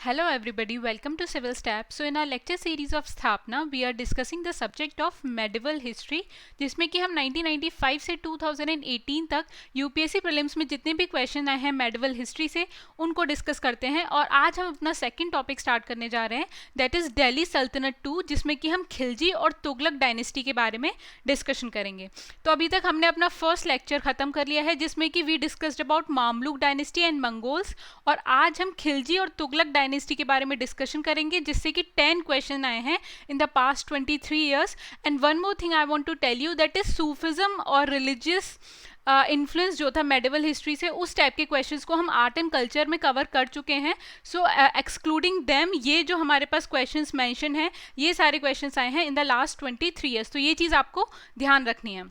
Hello everybody, welcome to Civil Step. So in our lecture series of Sthapna, we are discussing the subject of medieval history, जिसमें कि हम 1995 से 2018 तक UPSC prelims में जितने भी क्वेश्चन आए हैं मेडिवल हिस्ट्री से उनको डिस्कस करते हैं। और आज हम अपना सेकंड टॉपिक स्टार्ट करने जा रहे हैं, दैट इज़ दिल्ली सल्तनत 2, जिसमें कि हम खिलजी और तुगलक डायनेस्टी के बारे में डिस्कशन करेंगे। तो अभी तक हमने अपना फर्स्ट लेक्चर खत्म कर लिया है, जिसमें कि we discussed about Mamluk dynasty and Mongols, और आज हम खिलजी और तुगलक डायनेस्टी के बारे में डिस्कशन करेंगे, जिससे कि 10 क्वेश्चन आए हैं in the past 23 years. And one more thing I want to tell you, that is Sufism और रिलीजियस इन्फ्लुएंस जो था मेडिवल हिस्ट्री से, उस टाइप के क्वेश्चंस को हम आर्ट एंड कल्चर में कवर कर चुके हैं। सो एक्सक्लूडिंग देम, ये जो हमारे पास क्वेश्चंस मेंशन हैं, ये सारे क्वेश्चंस आए हैं इन द लास्ट 23 ईयर्स। तो ये चीज़ आपको ध्यान रखनी है।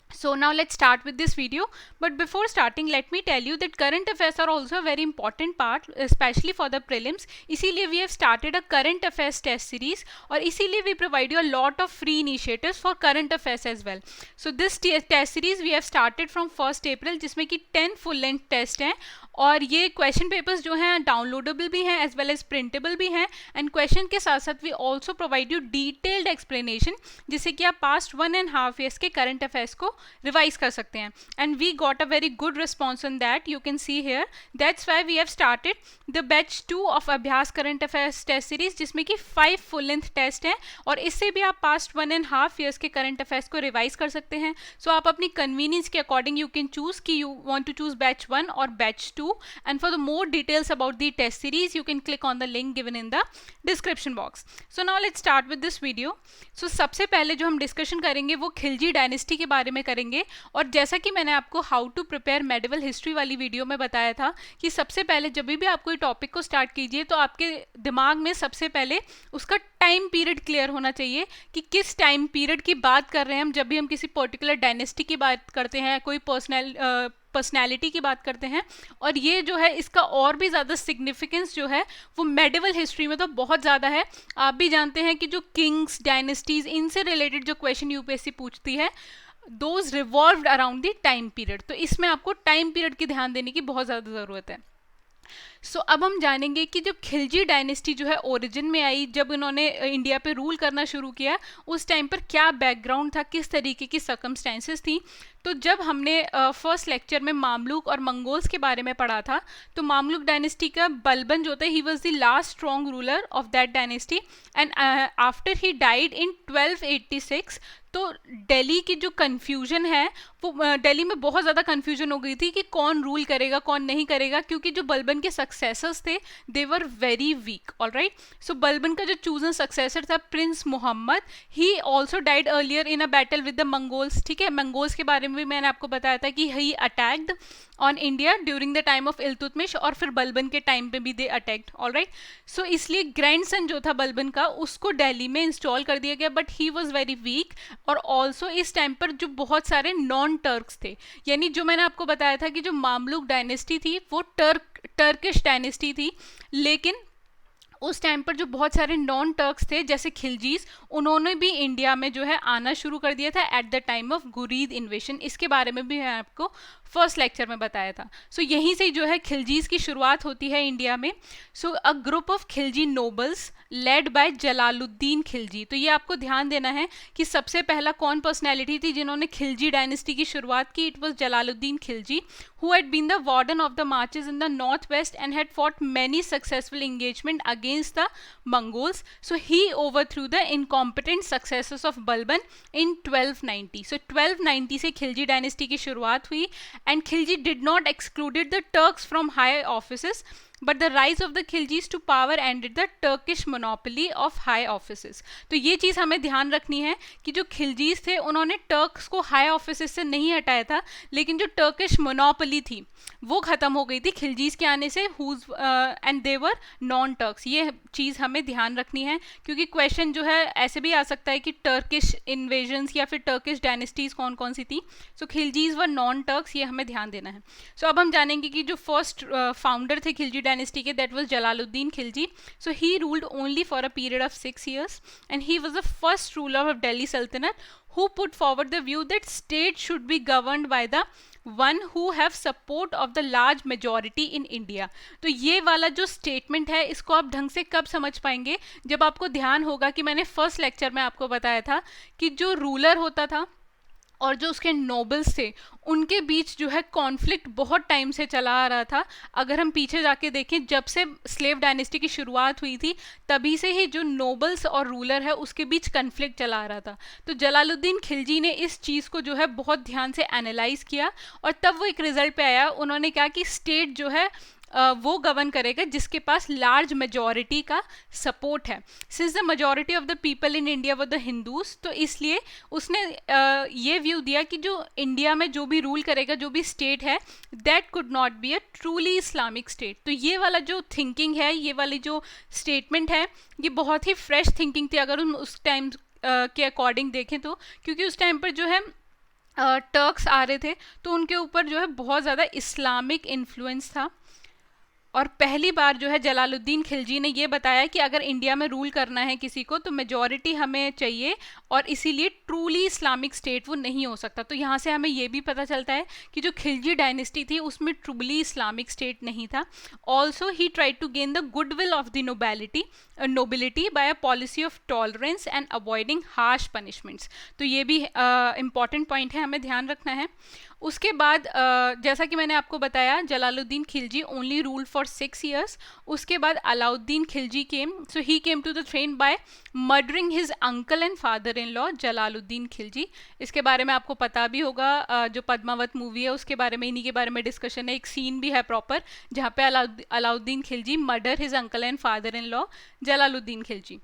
So now let's start with this video, but before starting let me tell you that current affairs are also a very important part, especially for the prelims. इसीलिए we have started a current affairs test series, और इसीलिए we provide you a lot of free initiatives for current affairs as well. So this test series we have started from 1st April, जिसमें कि 10 full length test हैं, और ये question papers जो हैं downloadable भी हैं एज वेल एज प्रिंटेबल भी हैं। एंड क्वेश्चन के साथ साथ we also provide you detailed explanation, जिससे कि आप पास्ट 1.5 ईयर्स के करंट अफेयर्स को रिवाइज कर सकते हैं। And we got a very good response on that, you can see here. That's why we have started the batch 2 of Abhyas current affairs test series, जिसमें कि 5 फुल लेंथ टेस्ट हैं, और इससे भी आप पास्ट 1.5 ईयर्स के करंट अफेयर्स को revise कर सकते हैं। सो आप अपनी कन्वीनियंस के अकॉर्डिंग यू कैन चूज कि you want to choose batch 1 और batch 2, and for the more details about the test series you can click on the link given in the description box. So now let's start with this video. So सबसे पहले जो हम discussion करेंगे वो Khilji dynasty के बारे में करेंगे। और जैसा कि मैंने आपको how to prepare medieval history वाली वीडियो में बताया था कि सबसे पहले जब भी आप कोई टॉपिक को स्टार्ट कीजिए तो आपके दिमाग में सबसे पहले उसका टाइम पीरियड क्लियर होना चाहिए कि किस टाइम पीरियड की बात कर रहे हैं हम। जब भी हम किसी पर्टिकुलर डायनेस्टी की बात करते हैं, कोई पर्सनैलिटी की बात करते हैं, और ये जो है इसका और भी ज़्यादा सिग्निफिकेंस जो है वो मेडिवल हिस्ट्री में तो बहुत ज़्यादा है। आप भी जानते हैं कि जो किंग्स डायनेस्टीज़, इनसे रिलेटेड जो क्वेश्चन यूपीएससी पूछती है, those revolved around the time period. तो इसमें आपको टाइम पीरियड की ध्यान देने की बहुत ज़्यादा ज़रूरत है। सो अब हम जानेंगे कि जब खिलजी डायनेस्टी जो है ओरिजिन में आई, जब इन्होंने इंडिया पे रूल करना शुरू किया, उस टाइम पर क्या बैकग्राउंड था, किस तरीके की सर्कमस्टेंसेस थी। तो जब हमने फर्स्ट लेक्चर में मामलुक और मंगोल्स के बारे में पढ़ा था, तो मामलुक डायनेस्टी का बलबन जो था, ही was the last strong ruler of that dynasty, and after he died इन 1286। तो दिल्ली की जो कन्फ्यूजन है वो दिल्ली में बहुत ज़्यादा कन्फ्यूजन हो गई थी कि कौन रूल करेगा कौन नहीं करेगा, क्योंकि जो बलबन के सक्सेसर्स थे they were very weak. Alright, so Balban का जो चूजन सक्सेसर था prince Muhammad, he also died earlier in a battle with the Mongols. ठीक है, मंगोल्स के बारे में भी मैंने आपको बताया था कि he attacked on India during the time of Iltutmish, और फिर बलबन के टाइम पे भी दे अटैक्ड। ऑलराइट, सो इसलिए ग्रैंडसन जो था बलबन का, उसको दिल्ली में इंस्टॉल कर दिया गया, but he was very weak. और ऑल्सो इस टाइम पर जो बहुत सारे नॉन टर्क्स थे, यानी जो मैंने आपको बताया था कि जो मामलुक डायनेस्टी थी वो टर्किश डायनेस्टी थी, लेकिन उस टाइम पर जो बहुत सारे नॉन टर्क्स थे जैसे खिलजीज, उन्होंने भी इंडिया में जो है आना शुरू कर दिया था at the time of Ghurid invasion. इसके बारे में भी मैं आपको फर्स्ट लेक्चर में बताया था। सो यहीं से जो है खिलजीज की शुरुआत होती है इंडिया में। So a group of Khilji nobles led by Jalaluddin Khilji. तो ये आपको ध्यान देना है कि सबसे पहला कौन पर्सनैलिटी थी जिन्होंने खिलजी डायनेस्टी की शुरुआत की। It was Jalaluddin Khilji, who had been the warden of the marches in the northwest and had fought many successful engagement against the Mongols. So he overthrew the incompetent successors of Balban in 1290. So 1290 से Khilji dynasty की शुरुआत हुई, and Khilji did not excluded the Turks from high offices, but the rise of the Khiljis to power ended the Turkish monopoly of high offices. तो ये चीज़ हमें ध्यान रखनी है कि जो खिलजीज थे उन्होंने टर्क्स को हाई ऑफिसेस से नहीं हटाया था, लेकिन जो टर्किश मोनोपोली थी वो ख़त्म हो गई थी खिलजीज के आने से, and they were non Turks. ये चीज़ हमें ध्यान रखनी है, क्योंकि क्वेश्चन जो है ऐसे भी आ सकता है कि टर्किश इन्वेजन्स या फिर टर्किश डायनेस्टीज़ कौन कौन सी थी। सो खिलजीज वर नॉन टर्क्स, ये हमें ध्यान देना है। सो अब हम जानेंगे कि जो फर्स्ट फाउंडर थे खिलजी डायनेस्टी के, that was Jalaluddin Khilji. So he ruled only for a period of 6 years, and he was the first ruler of Delhi Sultanate who put forward the view that state should be governed by the one who have support of the large majority in India. तो ये वाला जो statement है इसको आप ढंग से कब समझ पाएंगे, जब आपको ध्यान होगा कि मैंने फर्स्ट लेक्चर में आपको बताया था कि जो रूलर होता था और जो उसके नोबल्स थे उनके बीच जो है कॉन्फ्लिक्ट बहुत टाइम से चला आ रहा था। अगर हम पीछे जाके देखें, जब से स्लेव डायनेस्टी की शुरुआत हुई थी तभी से ही जो नोबल्स और रूलर है उसके बीच कन्फ्लिक्ट चला आ रहा था। तो जलालुद्दीन खिलजी ने इस चीज़ को जो है बहुत ध्यान से एनालाइज किया और तब वो एक रिजल्ट पे आया। उन्होंने कहा कि स्टेट जो है वो गवर्न करेगा जिसके पास लार्ज मेजॉरिटी का सपोर्ट है। Since the majority of the people in India were the Hindus, तो इसलिए उसने ये व्यू दिया कि जो इंडिया में जो भी रूल करेगा, जो भी स्टेट है, that could not be a truly Islamic state. तो ये वाला जो थिंकिंग है, ये वाली जो स्टेटमेंट है, ये बहुत ही फ्रेश थिंकिंग थी अगर हम उस टाइम के अकॉर्डिंग देखें तो, क्योंकि उस टाइम पर जो है टर्क्स आ रहे थे तो उनके ऊपर जो है बहुत ज़्यादा इस्लामिक इन्फ्लुएंस था। और पहली बार जो है जलालुद्दीन खिलजी ने ये बताया कि अगर इंडिया में रूल करना है किसी को तो मेजॉरिटी हमें चाहिए और इसीलिए ट्रूली इस्लामिक स्टेट वो नहीं हो सकता। तो यहाँ से हमें ये भी पता चलता है कि जो खिलजी डायनेस्टी थी उसमें ट्रूली इस्लामिक स्टेट नहीं था। Also he tried to gain the goodwill of the nobility by a policy of tolerance and avoiding harsh punishments. तो ये भी इम्पॉर्टेंट पॉइंट है, हमें ध्यान रखना है। उसके बाद जैसा कि मैंने आपको बताया, Jalaluddin Khilji only rule for 6 years। उसके बाद Alauddin Khilji came, so he came to the throne by murdering his uncle and father in law Jalaluddin Khilji. इसके बारे में आपको पता भी होगा, जो पद्मावत मूवी है उसके बारे में, इन्हीं के बारे में डिस्कशन है। एक सीन भी है प्रॉपर जहाँ पे Alauddin Khilji murder his uncle and father in law Jalaluddin Khilji.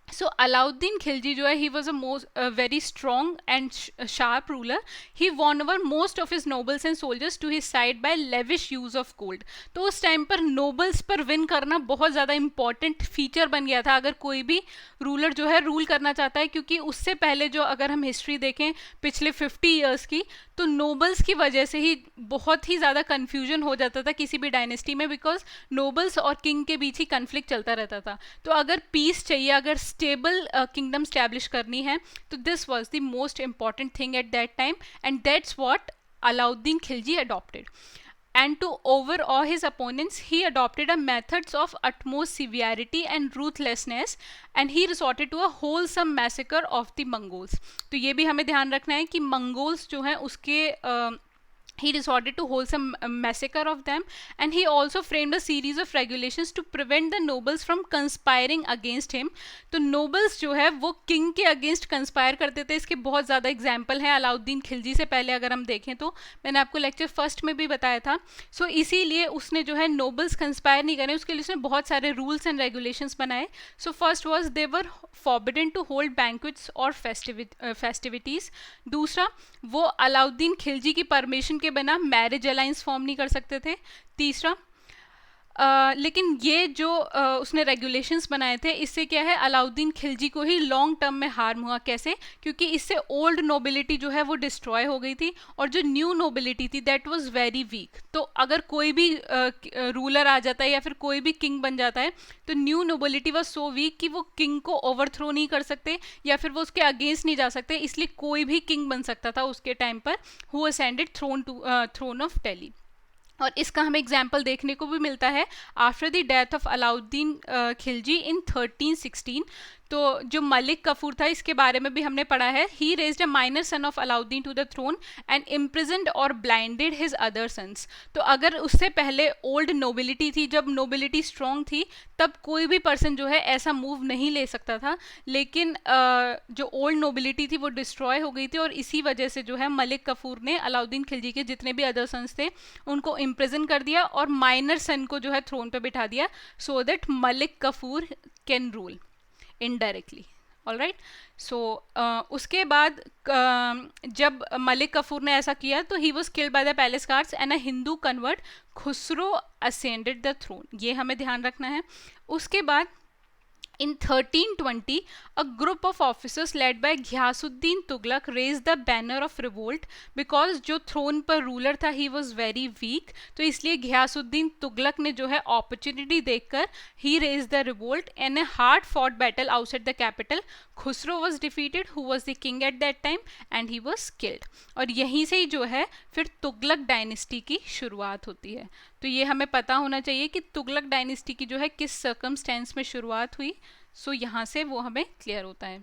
So Alauddin Khilji जो है, he was a very strong and sharp ruler. He won over most of his nobles and soldiers to his side by lavish use of gold. तो उस time पर nobles पर win करना बहुत ज़्यादा important feature बन गया था अगर कोई भी रूलर जो है रूल करना चाहता है, क्योंकि उससे पहले जो अगर हम हिस्ट्री देखें पिछले 50 years की, तो नोबल्स की वजह से ही बहुत ही ज़्यादा कन्फ्यूजन हो जाता था किसी भी डायनेस्टी में, बिकॉज नोबल्स और किंग के बीच ही कन्फ्लिक्ट चलता रहता था। तो अगर पीस चाहिए, अगर स्टेबल किंगडम स्टैब्लिश करनी है, तो this was the most important thing at that time and that's what Alauddin Khilji adopted. And to overawe his opponents, he adopted a methods of utmost severity and ruthlessness, and he resorted to a wholesome massacre of the Mongols. तो ये भी हमें ध्यान रखना है कि Mongols जो हैं उसके he resorted to wholesome massacre of them, and he also framed a series of regulations to prevent the nobles from conspiring against him. तो nobles जो है वो king के against conspire करते थे। इसके बहुत ज़्यादा एग्जाम्पल हैं अलाउद्दीन खिलजी से पहले अगर हम देखें तो, मैंने आपको लेक्चर फर्स्ट में भी बताया था। सो इसीलिए उसने जो है nobles conspire नहीं करे, उसके लिए उसने बहुत सारे रूल्स एंड रेगुलेशंस बनाए। So first was they were forbidden to hold banquets और फेस्टिविटीज़। दूसरा, वो अलाउद्दीन खिलजी की परमिशन के बिना मैरिज अलायंस फॉर्म नहीं कर सकते थे। तीसरा, लेकिन ये जो उसने रेगुलेशंस बनाए थे, इससे क्या है, अलाउद्दीन खिलजी को ही लॉन्ग टर्म में हार्म हुआ। कैसे? क्योंकि इससे ओल्ड नोबिलिटी जो है वो डिस्ट्रॉय हो गई थी और जो न्यू नोबिलिटी थी दैट वाज वेरी वीक। तो अगर कोई भी रूलर आ जाता है या फिर कोई भी किंग बन जाता है, तो new nobility was so weak कि वो किंग को ओवरथ्रो नहीं कर सकते या फिर वो उसके अगेंस्ट नहीं जा सकते, इसलिए कोई भी किंग बन सकता था उसके टाइम पर who ascended throne of Delhi. और इसका हमें एग्जाम्पल देखने को भी मिलता है after the death of Alauddin Khilji in 1316। तो जो मलिक कफूर था, इसके बारे में भी हमने पढ़ा है। He raised a minor son of Alauddin to the throne and imprisoned और ब्लाइंडेड हिज अदर सन्स। तो अगर उससे पहले ओल्ड नोबिलिटी थी, जब नोबिलिटी स्ट्रॉन्ग थी, तब कोई भी पर्सन जो है ऐसा मूव नहीं ले सकता था। लेकिन जो ओल्ड नोबिलिटी थी वो डिस्ट्रॉय हो गई थी और इसी वजह से जो है मलिक कफूर ने अलाउद्दीन खिलजी के जितने भी अदर सन्स थे उनको इम्प्रिजन कर दिया और माइनर सन को जो है थ्रोन पे बिठा दिया, so that Malik Kafur can rule indirectly. All right. So उसके बाद जब मलिक कफूर ने ऐसा किया तो he was killed by the palace guards and a Hindu convert Khusro ascended the throne. ये हमें ध्यान रखना है। उसके बाद In 1320, a group of officers led by Ghiyasuddin Tughlaq raised the banner of revolt because जो थ्रोन पर रूलर था he was very weak, तो इसलिए घियासुद्दीन तुगलक ने जो है अपॉर्चुनिटी देखकर he raised the revolt and a hard fought battle outside the capital. Khusro was defeated who was the king at that time and he was killed. और यहीं से ही जो है फिर तुगलक डायनेस्टी की शुरुआत होती है. तो ये हमें पता होना चाहिए कि तुगलक डायनेस्टी की जो है किस सर्कमस्टेंस में शुरुआत हुई. सो यहाँ से वो हमें क्लियर होता है.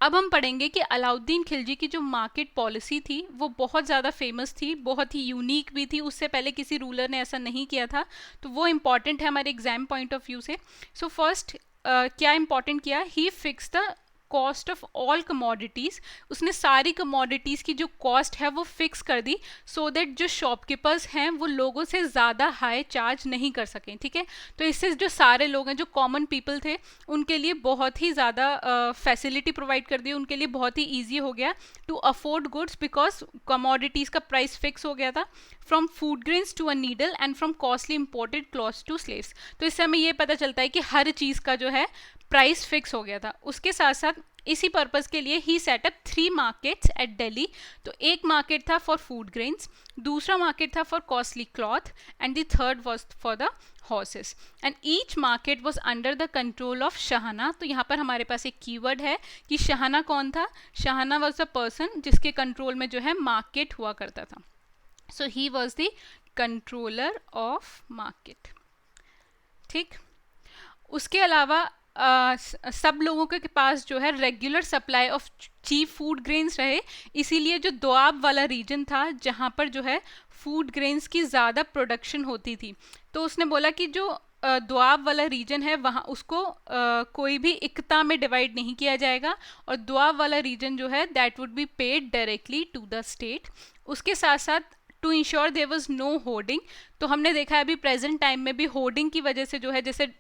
अब हम पढ़ेंगे कि अलाउद्दीन खिलजी की जो मार्केट पॉलिसी थी वो बहुत ज़्यादा फेमस थी, बहुत ही यूनिक भी थी, उससे पहले किसी रूलर ने ऐसा नहीं किया था, तो वो इम्पॉर्टेंट है हमारे एग्जाम पॉइंट ऑफ व्यू से. सो फर्स्ट क्या इम्पॉर्टेंट किया, he fix the cost of all commodities. उसने सारी कमोडिटीज़ की जो कॉस्ट है वो फिक्स कर दी सो दैट जो शॉपकीपर्स हैं वो लोगों से ज़्यादा हाई चार्ज नहीं कर सकें. ठीक है, तो इससे जो सारे लोग हैं, जो कॉमन पीपल थे, उनके लिए बहुत ही ज़्यादा फैसिलिटी प्रोवाइड कर दी, उनके लिए बहुत ही ईजी हो गया to afford goods because commodities का प्राइस फिक्स हो गया था. From food grains to a needle and from costly imported clothes to slaves. तो इससे हमें ये पता चलता है कि हर चीज़ का जो है प्राइस फिक्स हो गया था. उसके साथ साथ इसी पर्पस के लिए he set up 3 markets at Delhi. तो एक मार्केट था फॉर फूड ग्रेन्स, दूसरा मार्केट था for costly cloth and the third was for the horses. And each market was under the control of Shahna. तो यहाँ पर हमारे पास एक कीवर्ड है कि शाहना कौन था. शाहना वॉज द पर्सन जिसके कंट्रोल में जो है मार्केट हुआ करता था. So he was the controller of market. ठीक, उसके अलावा सब लोगों के पास जो है regular supply of cheap food grains रहे, इसीलिए जो दोआब वाला रीजन था जहाँ पर जो है फूड ग्रेन्स की ज़्यादा प्रोडक्शन होती थी, तो उसने बोला कि जो दोआब वाला रीजन है वहाँ उसको कोई भी इक्ता में डिवाइड नहीं किया जाएगा, और दोआब वाला रीजन जो है that would be paid directly to the state. उसके साथ साथ to ensure there was no hoarding. तो हमने देखा है अभी प्रेजेंट टाइम में भी होर्डिंग की वजह से जो है जैसे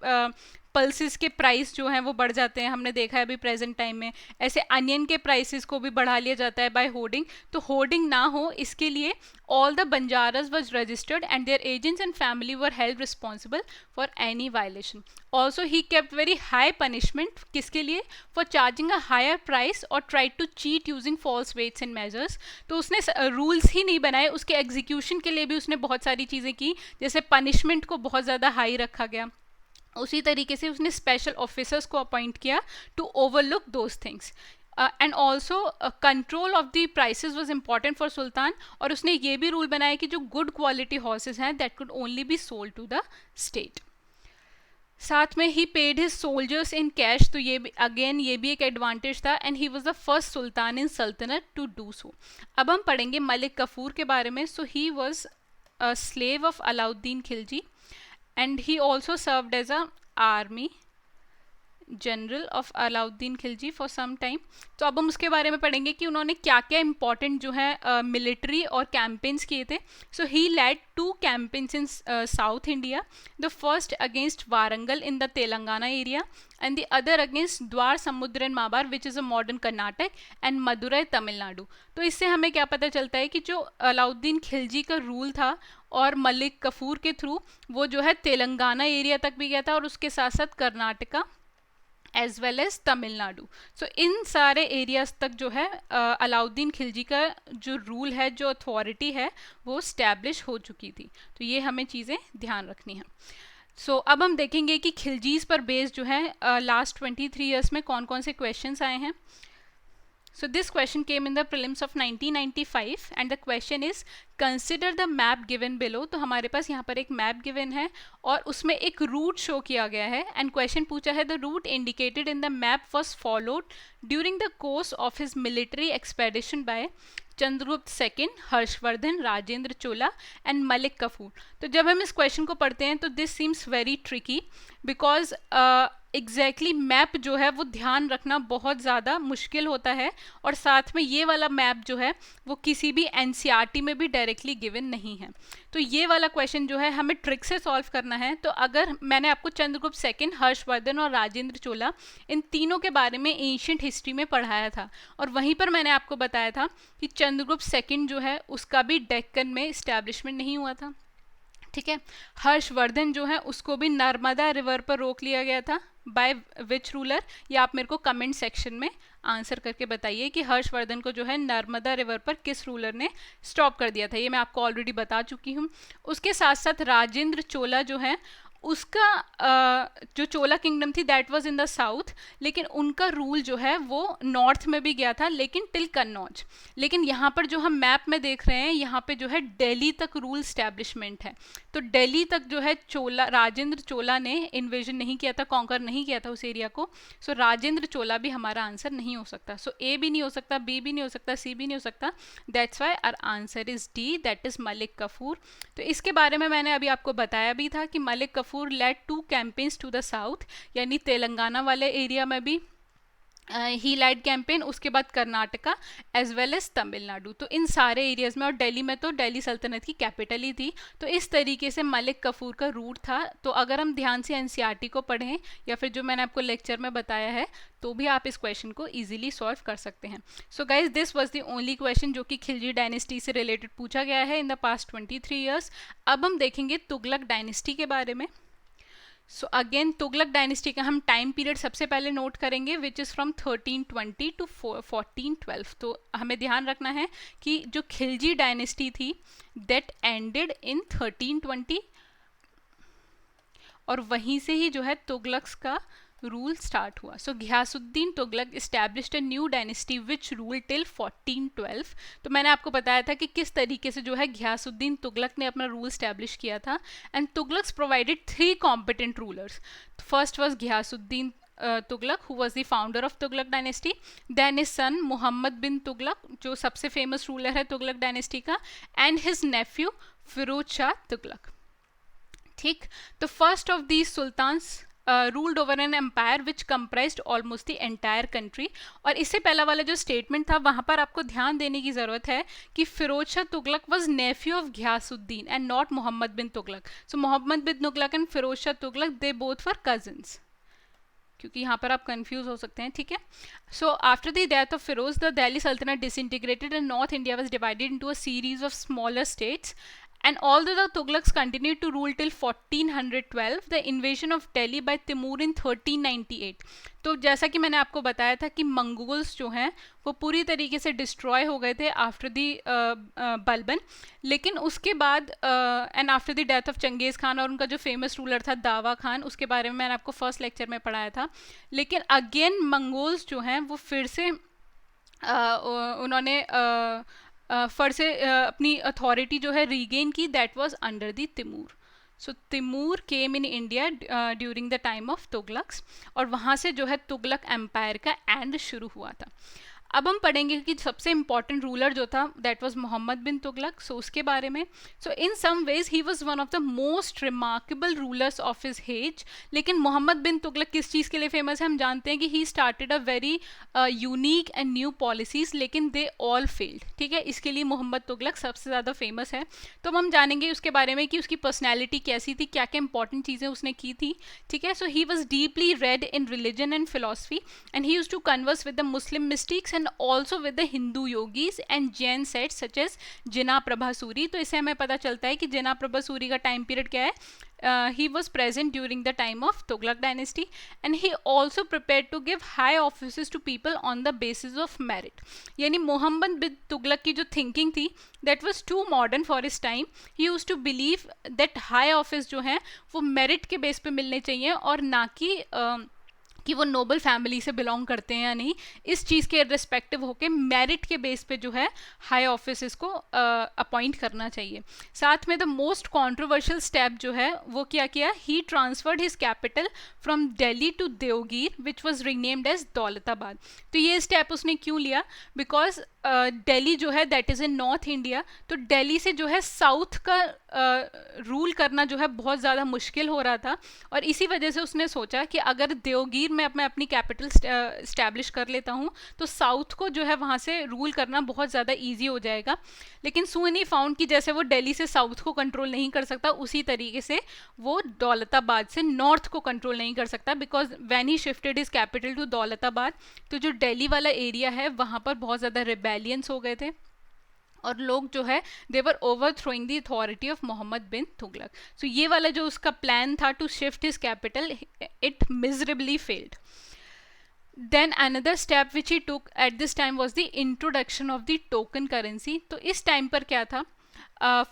पल्सेस के प्राइस जो हैं वो बढ़ जाते हैं, हमने देखा है अभी प्रेजेंट टाइम में. ऐसे अनियन के प्राइसेस को भी बढ़ा लिया जाता है बाय होर्डिंग. तो होर्डिंग ना हो इसके लिए all the Banjaras was registered and their agents and family were held responsible for any violation. Also he kept very high punishment, किसके लिए, for charging a higher price और try to cheat using false weights and measures. तो उसने rules ही नहीं बनाए, उसके execution के लिए भी उसने बहुत सारी चीज़ें की, जैसे पनिशमेंट को बहुत ज़्यादा हाई रखा गया. उसी तरीके से उसने स्पेशल ऑफिसर्स को अपॉइंट किया to overlook those things. And also control of the prices was important for sultan. और उसने ये भी रूल बनाया कि जो गुड क्वालिटी हॉर्सेस हैं that could only be sold to the state. साथ में he paid his soldiers in cash. तो ये अगेन ये भी एक एडवांटेज था and he was the first sultan in सल्तनत टू डू सो. अब हम पढ़ेंगे मलिक कफूर के बारे में. So he was a slave of Alauddin Khilji and he also served as a army general of Alauddin Khilji for some time. तो अब हम उसके बारे में पढ़ेंगे कि उन्होंने क्या क्या इंपॉर्टेंट जो है मिलिट्री और कैंपेन्स किए थे. So he led 2 campaigns in south India, the first against Warangal in the Telangana area and the other against Dwarasamudra and Mabar which is a modern Karnataka and Madurai Tamil Nadu. तो इससे हमें क्या पता चलता है कि जो अलाउद्दीन खिलजी का रूल था और मलिक कफूर के थ्रू वो जो है तेलंगाना एरिया तक भी गया था और उसके साथ साथ Karnataka as well as Tamil Nadu. So इन सारे एरियाज तक जो है अलाउद्दीन खिलजी का जो रूल है, जो अथॉरिटी है, वो स्टैब्लिश हो चुकी थी. तो ये हमें चीज़ें ध्यान रखनी है. सो अब हम देखेंगे कि खिलजीज पर बेस्ड जो है लास्ट 23 ईयर्स में कौन कौन से क्वेश्चंस आए हैं. So this question came in the prelims of 1995 and the question is consider the map given below. तो हमारे पास यहाँ पर एक मैप गिवन है और उसमें एक रूट शो किया गया है एंड क्वेश्चन पूछा है the route indicated in the map was followed during the course of his military expedition by Chandragupta second, Harshavardhan, Rajendra Chola and Malik Kafur. तो जब हम इस क्वेश्चन को पढ़ते हैं तो this seems very tricky because exactly map जो है वो ध्यान रखना बहुत ज़्यादा मुश्किल होता है और साथ में ये वाला मैप जो है वो किसी भी एनसीईआरटी में भी डायरेक्टली गिवन नहीं है. तो ये वाला क्वेश्चन जो है हमें ट्रिक से सॉल्व करना है. तो अगर मैंने आपको चंद्रगुप्त सेकेंड, हर्षवर्धन और राजेंद्र चोला इन तीनों के बारे में एंशिएंट हिस्ट्री में पढ़ाया था और वहीं पर मैंने आपको बताया था कि चंद्रगुप्त सेकेंड जो है उसका भी डेक्कन में इस्टेब्लिशमेंट नहीं हुआ था. ठीक है। हर्षवर्धन जो है उसको भी नर्मदा रिवर पर रोक लिया गया था। By which ruler? ये आप मेरे को कमेंट सेक्शन में आंसर करके बताइए कि हर्षवर्धन को जो है नर्मदा रिवर पर किस रूलर ने स्टॉप कर दिया था। ये मैं आपको ऑलरेडी बता चुकी हूँ। उसके साथ साथ राजेंद्र चोला जो है उसका जो चोला किंगडम थी that was in the south, लेकिन उनका रूल जो है वो नॉर्थ में भी गया था, लेकिन टिल कन्नौज। लेकिन यहाँ पर जो हम मैप में देख रहे हैं यहाँ पे जो है दिल्ली तक रूल स्टैब्लिशमेंट है। तो दिल्ली तक जो है चोला, राजेंद्र चोला ने इन्वेजन नहीं किया था, कॉन्कर नहीं किया था उस एरिया को। सो राजेंद्र चोला भी हमारा आंसर नहीं हो सकता। सो ए भी नहीं हो सकता, बी भी नहीं हो सकता, सी भी नहीं हो सकता। That's why our answer is D, that is Malik Kafur. तो इसके बारे में मैंने अभी आपको बताया भी था कि Malik Kafur led 2 campaigns to the south, यानी तेलंगाना वाले एरिया में भी ही लाइड कैंपेन, उसके बाद Karnataka as well as Tamil Nadu. तो इन सारे एरियाज में, और दिल्ली में तो दिल्ली सल्तनत की कैपिटल ही थी। तो इस तरीके से मलिक कफूर का रूट था। तो अगर हम ध्यान से एनसीईआरटी को पढ़ें या फिर जो मैंने आपको लेक्चर में बताया है तो भी आप इस क्वेश्चन को इजीली सॉल्व कर सकते हैं। So guys this was the only question जो कि खिलजी डायनेस्टी से रिलेटेड पूछा गया है इन द पास्ट 23 ईयर्स। अब हम देखेंगे तुगलक डायनेस्टी के बारे में। सो अगेन तुगलक डायनेस्टी का हम टाइम पीरियड सबसे पहले नोट करेंगे विच इज़ फ्रॉम 1320 टू 1412। तो हमें ध्यान रखना है कि जो खिलजी डायनेस्टी थी दैट एंडेड इन 1320, और वहीं से ही जो है तुगलक्स का रूल स्टार्ट हुआ। So Ghiyasuddin Tughlaq established a new dynasty which rule till 1412। तो मैंने आपको बताया था कि किस तरीके से जो है घियासुद्दीन तुगलक ने अपना रूल स्टैब्लिश किया था। And Tughlaqs provided 3 competent rulers. First was Ghiyasuddin Tughlaq, who was the founder of Tughlaq dynasty. Then his son Muhammad bin Tughlaq, जो सबसे फेमस रूलर है तुगलक डायनेस्टी का, and his nephew Firoz Shah Tughlaq. ठीक, तो first of these sultans ruled over an empire which comprised almost the entire country. और इससे पहला वाला जो स्टेटमेंट था वहाँ पर आपको ध्यान देने की ज़रूरत है कि Firoz Shah Tughlaq was nephew of Ghiyasuddin and not Mohammad bin Tughlaq. So Mohammad bin Tughlaq and Firoz Shah Tughlaq they both were cousins, क्योंकि यहाँ पर आप कंफ्यूज हो सकते हैं। ठीक है। So after the death of Firoz the Delhi sultanate disintegrated and north India was divided into a series of smaller states. And although the Tughlaqs continued to rule till 1412, the invasion of Delhi by Timur in 1398। तो जैसा कि मैंने आपको बताया था कि Mongols जो हैं वो पूरी तरीके से डिस्ट्रॉय हो गए थे आफ्टर दी बलबन, लेकिन उसके बाद and after the death of Changez Khan, और उनका जो फेमस रूलर था दावा खान, उसके बारे में मैंने आपको फर्स्ट लेक्चर में पढ़ाया था। लेकिन अगेन मंगोल्स जो हैं वो फिर से उन्होंने फिर से अपनी अथॉरिटी जो है रीगेन की, that was under the Timur. So Timur came in India during the time of Tughlaqs, और वहाँ से जो है तुगलक एम्पायर का एंड शुरू हुआ था। अब हम पढ़ेंगे कि सबसे इंपॉर्टेंट रूलर जो था that was Mohammad bin Tughlaq. So उसके बारे में, so in some ways he was one of the most remarkable rulers of his age. लेकिन मोहम्मद बिन तुगलक किस चीज़ के लिए फेमस है? हम जानते हैं कि he started a very unique and new policies, लेकिन दे ऑल फेल्ड। ठीक है, इसके लिए मोहम्मद तुगलक सबसे ज़्यादा फेमस है। तो हम जानेंगे उसके बारे में कि उसकी पर्सनैलिटी कैसी थी, क्या क्या इंपॉर्टेंट चीज़ें उसने की थी। ठीक है, so he was deeply read in religion and philosophy and he used to converse with the Muslim mystics and also with the Hindu yogis and Jain sects such as Jinnah Prabha Suri। तो इससे हमें पता चलता है कि जिना प्रभा सूरी का time period क्या है। He was present during the time of Tughlaq dynasty and he also prepared to give high offices to people on the basis of merit। यानी मोहम्मद बिन तुगलक की जो थिंकिंग थी that was too modern for his time। he used to believe that high office जो है वो merit के base पे मिलने चाहिए और ना कि वो नोबल फैमिली से बिलोंग करते हैं या नहीं, इस चीज़ के रिस्पेक्टिव होके मेरिट के बेस पे जो है हाई ऑफिस को अपॉइंट करना चाहिए। साथ में द मोस्ट कंट्रोवर्शियल स्टेप जो है वो क्या किया, he transferred his capital from Delhi to Devgir which was renamed as Daulatabad. तो ये स्टेप उसने क्यों लिया? बिकॉज दिल्ली जो है that is in north India, तो दिल्ली से जो है साउथ का रूल करना जो है बहुत ज़्यादा मुश्किल हो रहा था, और इसी वजह से उसने सोचा कि अगर देवगीर में मैं अपनी कैपिटल स्टैब्लिश कर लेता हूँ तो साउथ को जो है वहाँ से रूल करना बहुत ज़्यादा ईजी हो जाएगा। लेकिन सून ही फाउंड कि जैसे वो दिल्ली से साउथ को कंट्रोल नहीं कर सकता, उसी तरीके से वो दौलताबाद से नॉर्थ को कंट्रोल नहीं कर सकता, because when he shifted his capital to Daulatabad तो जो दिल्ली वाला एरिया है वहाँ पर बहुत ज़्यादा रिबेलियंस हो गए थे, और लोग जो है they were over throwing the authority of Mohammad bin Tughlaq. So ये वाला जो उसका प्लान था to shift his capital, it miserably failed. Then another step which he took at this time was the introduction of the token currency. तो इस time पर क्या था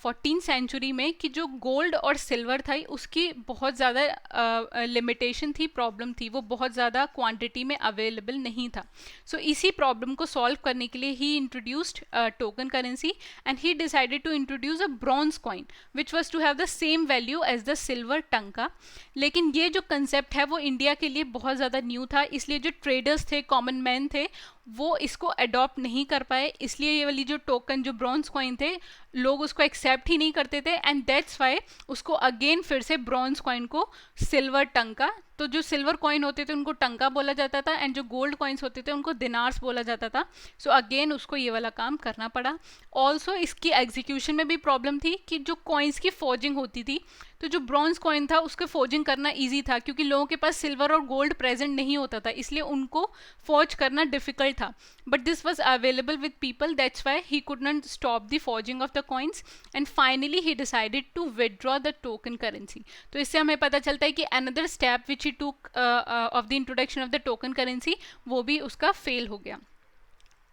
14 सेंचुरी में कि जो गोल्ड और सिल्वर था उसकी बहुत ज़्यादा लिमिटेशन थी, प्रॉब्लम थी, वो बहुत ज़्यादा क्वांटिटी में अवेलेबल नहीं था. सो इसी प्रॉब्लम को सॉल्व करने के लिए he introduced token currency and he decided to introduce a bronze coin which was to have the same value as the silver tanka. लेकिन ये जो कंसेप्ट है वो इंडिया के लिए बहुत ज़्यादा न्यू था, इसलिए जो ट्रेडर्स थे, कॉमन मैन थे, वो इसको अडॉप्ट नहीं कर पाए. इसलिए ये वाली जो टोकन, जो ब्रॉन्ज कॉइन थे, लोग उसको एक्सेप्ट ही नहीं करते थे एंड दैट्स वाई उसको अगेन फिर से ब्रॉन्ज कॉइन को सिल्वर टंका. तो जो सिल्वर कॉइन होते थे उनको टंका बोला जाता था एंड जो गोल्ड कॉइन्स होते थे उनको दिनार्स बोला जाता था. सो अगेन उसको ये वाला काम करना पड़ा. ऑल्सो इसकी एग्जीक्यूशन में भी प्रॉब्लम थी कि जो कॉइन्स की फोर्जिंग होती थी, तो जो ब्रॉन्ज कॉइन था उसके फोर्जिंग करना इजी था क्योंकि लोगों के पास सिल्वर और गोल्ड प्रेजेंट नहीं होता था, इसलिए उनको फॉर्ज करना डिफिकल्ट था. But this was available with people, that's why he could not stop the forging of the coins and finally he decided to withdraw the token currency. तो इससे हमें पता चलता है कि अनदर स्टेप विच ही टूक of the introduction of the token currency वो भी उसका फेल हो गया.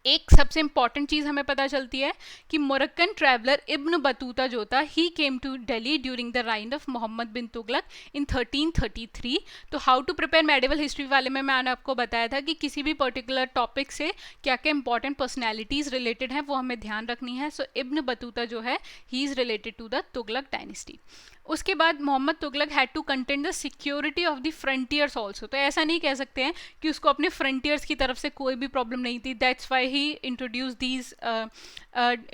एक सबसे इंपॉर्टेंट चीज़ हमें पता चलती है कि मोरक्कन ट्रैवलर इब्न बतूता जो था, he came to Delhi during the reign of Mohammad bin Tughlaq in 1333. तो how to prepare medieval history वाले में मैंने आपको बताया था कि किसी भी पर्टिकुलर टॉपिक से क्या क्या इंपॉर्टेंट पर्सनैलिटीज़ रिलेटेड हैं वो हमें ध्यान रखनी है. सो इब्न बतूता जो है he is related to the Tughlaq dynasty. उसके बाद Mohammad Tughlaq had to content the security of the frontiers also. तो ऐसा नहीं कह सकते हैं कि उसको अपने फ्रंटियर्स की तरफ से कोई भी प्रॉब्लम नहीं थी. That's why he introduce these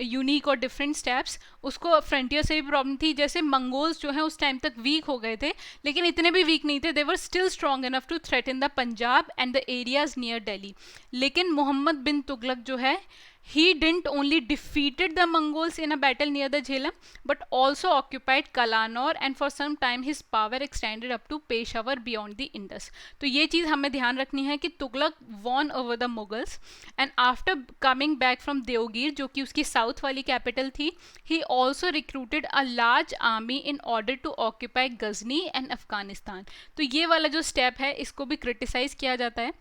unique और डिफरेंट स्टेप्स. उसको फ्रंटियर से भी प्रॉब्लम थी. जैसे मंगोल्स जो हैं उस टाइम तक वीक हो गए थे, लेकिन इतने भी वीक नहीं थे. They were still strong enough to threaten the Punjab and the areas near Delhi. लेकिन मोहम्मद बिन तुगलक जो है, he didn't only defeated the Mongols in a battle near the Jhelum but also occupied Kalanor and for some time his power extended up to Peshawar beyond the Indus. तो ये चीज़ हमें ध्यान रखनी है कि Tughlaq won over the Mughals and after coming back from Deogir जो कि उसकी साउथ वाली कैपिटल थी, he also recruited a large army in order to occupy Ghazni and Afghanistan. तो ये वाला जो स्टेप है इसको भी क्रिटिसाइज किया जाता है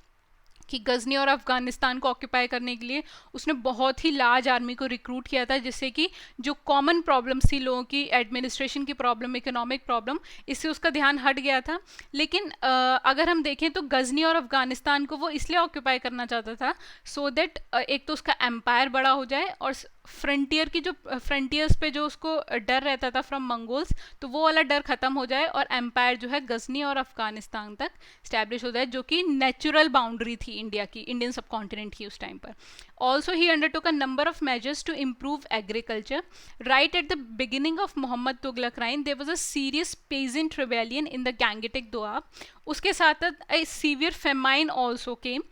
कि गजनी और अफगानिस्तान को ऑक्यूपाई करने के लिए उसने बहुत ही लार्ज आर्मी को रिक्रूट किया था, जिससे कि जो कॉमन प्रॉब्लम्स थी लोगों की, एडमिनिस्ट्रेशन की प्रॉब्लम, इकोनॉमिक प्रॉब्लम, इससे उसका ध्यान हट गया था. लेकिन अगर हम देखें तो गजनी और अफगानिस्तान को वो इसलिए ऑक्यूपाई करना चाहता था सो दैट एक तो उसका एम्पायर बड़ा हो जाए और फ्रंटियर की जो फ्रंटियर्स पे जो उसको डर रहता था फ्रॉम मंगोल्स, तो वो वाला डर ख़त्म हो जाए और एम्पायर जो है गजनी और अफगानिस्तान तक स्टैब्लिश हो जाए, जो कि नेचुरल बाउंड्री थी इंडिया की, इंडियन सब कॉन्टिनेंट की उस टाइम पर. Also he undertook a number of measures to improve agriculture. Right at the beginning of Mohammad Tughlaq reign there was a serious peasant rebellion in the Gangetic Doab. उसके साथ a severe famine also came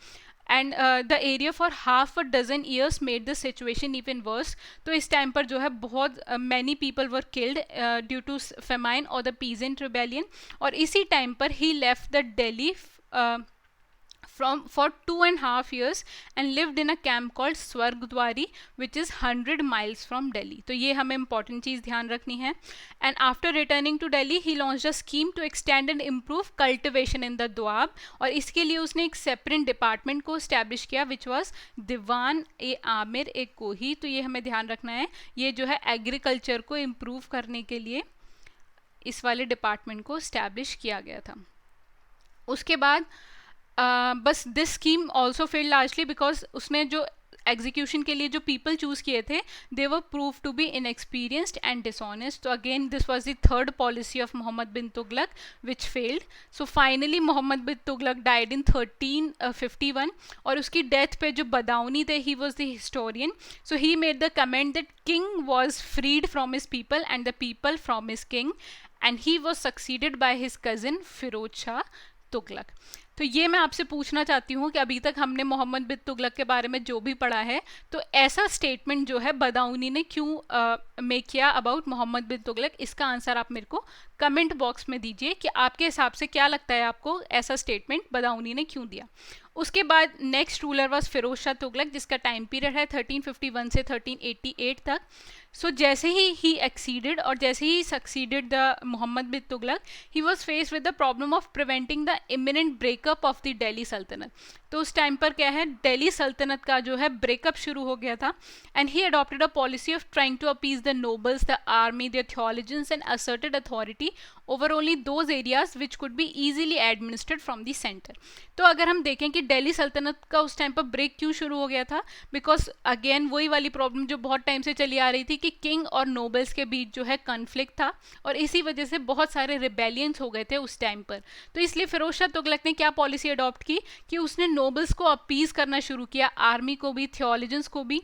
and the area for half a dozen years made the situation even worse. तो इस time पर जो है बहुत many people were killed due to famine or the peasant rebellion. और इसी टाइम पर he left the Delhi for 2.5 years and lived in a camp called Swargdwari which is 100 miles from Delhi. तो ये हमें important चीज़ ध्यान रखनी है. And after returning to Delhi he launched a scheme to extend and improve cultivation in the Doab. और इसके लिए उसने एक separate department को establish किया which was Diwan ए आमिर ए कोही. तो ये हमें ध्यान रखना है, ये जो है एग्रीकल्चर को इम्प्रूव करने के लिए इस वाले डिपार्टमेंट को establish किया गया था. उसके बाद बस this scheme also failed largely because उसने जो एग्जीक्यूशन के लिए जो पीपल चूज़ किए थे they were prove to be inexperienced and dishonest. तो again this was the third policy of Mohammad bin Tughlaq which failed. So finally Mohammad bin Tughlaq died in 1351 और उसकी डेथ पे जो बदाऊनी थे he was the historian. So he made the comment that king was freed from his people and the people from his king and he was succeeded by his cousin Firoz Shah Tughlaq. तो ये मैं आपसे पूछना चाहती हूँ कि अभी तक हमने मोहम्मद बिन तुगलक के बारे में जो भी पढ़ा है, तो ऐसा स्टेटमेंट जो है बदाऊनी ने क्यों मेक किया अबाउट मोहम्मद बिन तुगलक, इसका आंसर आप मेरे को कमेंट बॉक्स में दीजिए कि आपके हिसाब से क्या लगता है आपको ऐसा स्टेटमेंट बदाऊनी ने क्यों दिया. उसके बाद next ruler was Firoz Shah Tughlaq, जिसका टाइम पीरियड है 1351 से 1388 तक. सो जैसे ही एक्सीडेड और जैसे ही succeeded the Mohammad bin Tughlaq, he was face with the problem of preventing the imminent breakup of the Delhi sultanate. तो उस टाइम पर क्या है, दिल्ली सल्तनत का जो है ब्रेकअप शुरू हो गया था. And he adopted a policy of trying to appease the nobles, the army, the theologians and asserted authority over only those areas which could be easily administered from the centre. तो अगर हम देखें कि दिल्ली सल्तनत का उस टाइम पर break क्यों शुरू हो गया था, बिकॉज अगेन वही वाली प्रॉब्लम जो बहुत टाइम से चली आ रही थी कि किंग और नोबल्स के बीच जो है कॉन्फ्लिक्ट था, और इसी वजह से बहुत सारे रिबेलियंस हो गए थे उस टाइम पर. तो इसलिए फिरोज शाह तुगलक ने क्या पॉलिसी अडॉप्ट की कि उसने नोबल्स को अपीज करना शुरू किया, आर्मी को भी, थियोलॉजियंस को भी,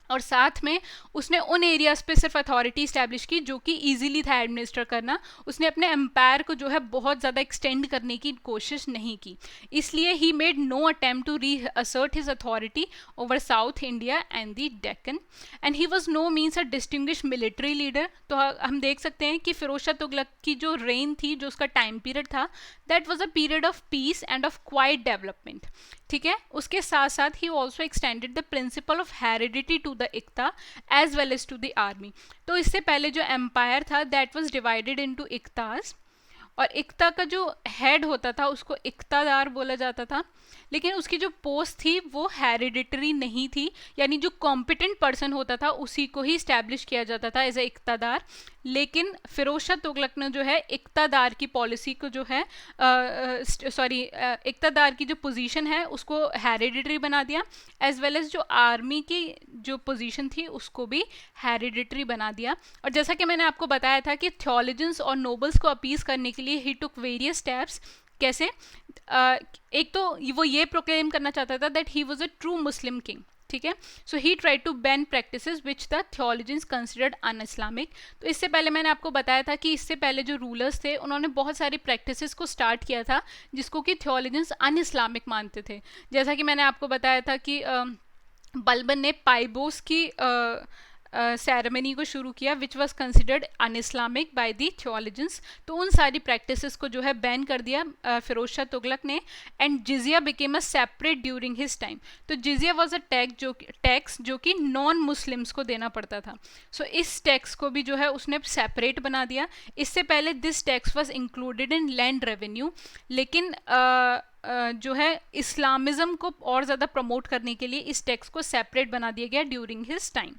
और साथ में उसने उन एरियाज पे सिर्फ अथॉरिटी इस्टेब्लिश की जो कि इजीली था एडमिनिस्टर करना. उसने अपने एम्पायर को जो है बहुत ज़्यादा एक्सटेंड करने की कोशिश नहीं की. इसलिए he made no attempt to reassert his authority over south India and the Deccan. And he was no means a distinguish military leader. तो हम देख सकते हैं कि फिरोज शाह तुगलक की जो रेन थी, जो उसका टाइम पीरियड था, that was a period of peace and of quiet development. ठीक है. उसके साथ साथ ही also extended the principle of heredity to the iqta as well as to the army. तो इससे पहले जो एम्पायर था that was divided into iqtas, और इक्ता का जो हेड होता था उसको इक्तादार बोला जाता था, लेकिन उसकी जो पोस्ट थी वो हेरिडिटरी नहीं थी, यानी जो कॉम्पिटेंट पर्सन होता था उसी को ही इस्टेब्लिश किया जाता था एज ए इक्तादार. लेकिन फिरोज शाह तुगलक ने जो है इक्तादार की पॉलिसी को जो है इक्तादार की जो पोजीशन है उसको हेरिडिटरी बना दिया, एज वेल एज जो आर्मी की जो पोजीशन थी उसको भी हेरिडिटरी बना दिया. और जैसा कि मैंने आपको बताया था कि थियोलॉजियंस और नोबल्स को अपीज करने के लिए ही टुक वेरियस स्टेप्स. कैसे? एक तो वो ये प्रोक्लेम करना चाहता था that he was a true Muslim king. ठीक है. So he try to ban practices which the theologians considered un Islamic. तो इससे पहले मैंने आपको बताया था कि इससे पहले जो रूलर्स थे उन्होंने बहुत सारी प्रैक्टिसेस को स्टार्ट किया था जिसको कि थियोलॉजियंस अन इस्लामिक मानते थे. जैसा कि मैंने आपको बताया था कि बलबन ने पाइबोस की सेरेमनी को शुरू किया which was considered un Islamic by the theologians. तो उन सारी प्रैक्टिसेस को जो है बैन कर दिया फिरोज शाह तुगलक ने. And jizya became a separate during his time. तो जिजिया वॉज अ टैक्स जो कि नॉन मुस्लिम्स को देना पड़ता था. सो इस टैक्स को भी जो है उसने सेपरेट बना दिया. इससे पहले this tax was included in land revenue, लेकिन जो है इस्लामिज्म को और ज़्यादा प्रमोट करने के लिए इस टैक्स को सेपरेट बना दिया गया during his time.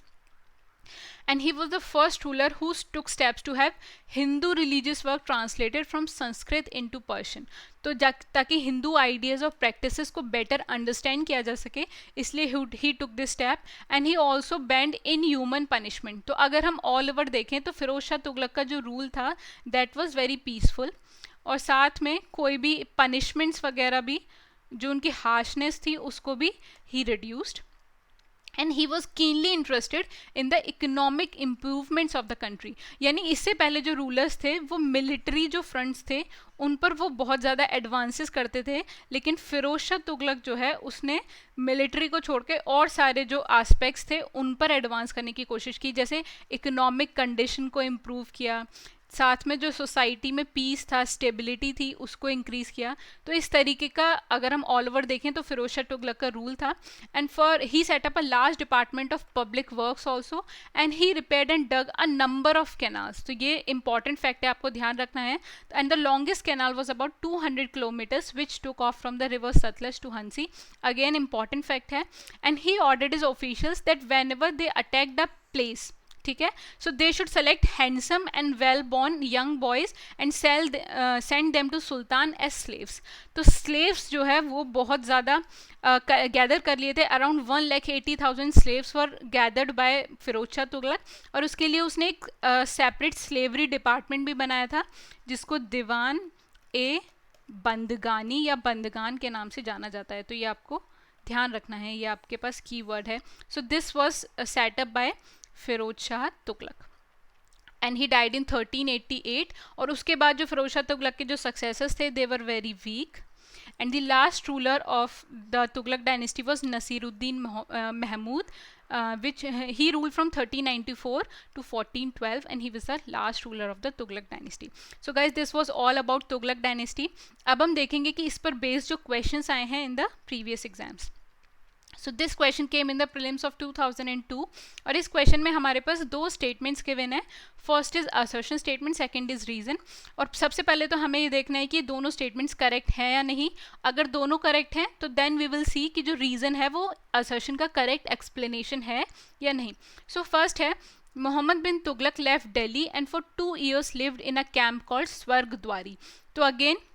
And he was the first ruler who took steps to have Hindu religious work translated from Sanskrit into Persian. तो ताकि हिंदू आइडियाज़ और प्रैक्टिसेस को बेटर अंडरस्टैंड किया जा सके, इसलिए he took this step. And he also banned inhuman punishment. तो अगर हम ऑल ओवर देखें तो फिरोज शाह तुगलक का जो रूल था दैट वाज वेरी पीसफुल, और साथ में कोई भी पनिशमेंट्स वगैरह भी जो उनकी हार्शनेस थी उसको भी he reduced. And he was keenly interested in the economic improvements of the country. यानी इससे पहले जो रूलर्स थे वो मिलिट्री जो फ्रंट्स थे उन पर वो बहुत ज़्यादा एडवांसेस करते थे, लेकिन फिरोज शाह तुगलक जो है उसने मिलिट्री को छोड़ के और सारे जो एस्पेक्ट्स थे उन पर एडवांस करने की कोशिश की. जैसे इकोनॉमिक कंडीशन को इम्प्रूव किया, साथ में जो सोसाइटी में पीस था, स्टेबिलिटी थी, उसको इंक्रीज़ किया. तो इस तरीके का अगर हम ऑल ओवर देखें तो फिरोज शाह तुगलक का रूल था. And for he set up a large department of public works also, and he repaired and dug a number of canals. तो ये इंपॉर्टेंट फैक्ट है, आपको ध्यान रखना है. And the longest canal was about 200 kilometres which took off from the river Sutlej to Hansi. Again important fact है. And he ordered his officials that whenever they attack the place, ठीक है, सो दे should select handsome and well born young boys and send them to sultan as slaves. तो slaves जो है वो बहुत ज़्यादा gather कर लिए थे. Around 1,80,000 slaves were gathered by Firoz Shah Tughlaq, और उसके लिए उसने एक सेपरेट स्लेवरी डिपार्टमेंट भी बनाया था जिसको दीवान ए बंदगानी या बंदगान के नाम से जाना जाता है. तो ये आपको ध्यान रखना है, ये आपके पास कीवर्ड है. So this was set up by Firoz Shah Tughlaq and he died in 1388. और उसके बाद जो फिरोज शाह तुगलक के जो सक्सेसर्स थे they were very weak. And the last ruler of the Tughlaq dynasty was Nasiruddin Mahmud which he ruled from 1394 to 1412 and he was the last ruler of the Tughlaq dynasty. So guys, this was all about Tughlaq dynasty. अब हम देखेंगे कि इस पर based जो questions आए हैं in the previous exams. So this question came in the prelims of 2002 और इस question में हमारे पास दो statements given है. First is assertion statement, second is reason. और सबसे पहले तो हमें ये देखना है कि दोनों statements correct हैं या नहीं. अगर दोनों correct हैं तो then we will see कि जो reason है वो assertion का correct explanation है या नहीं. So first है Muhammad bin Tughlaq left Delhi and for 2 years lived in a camp called Swargdwari. तो again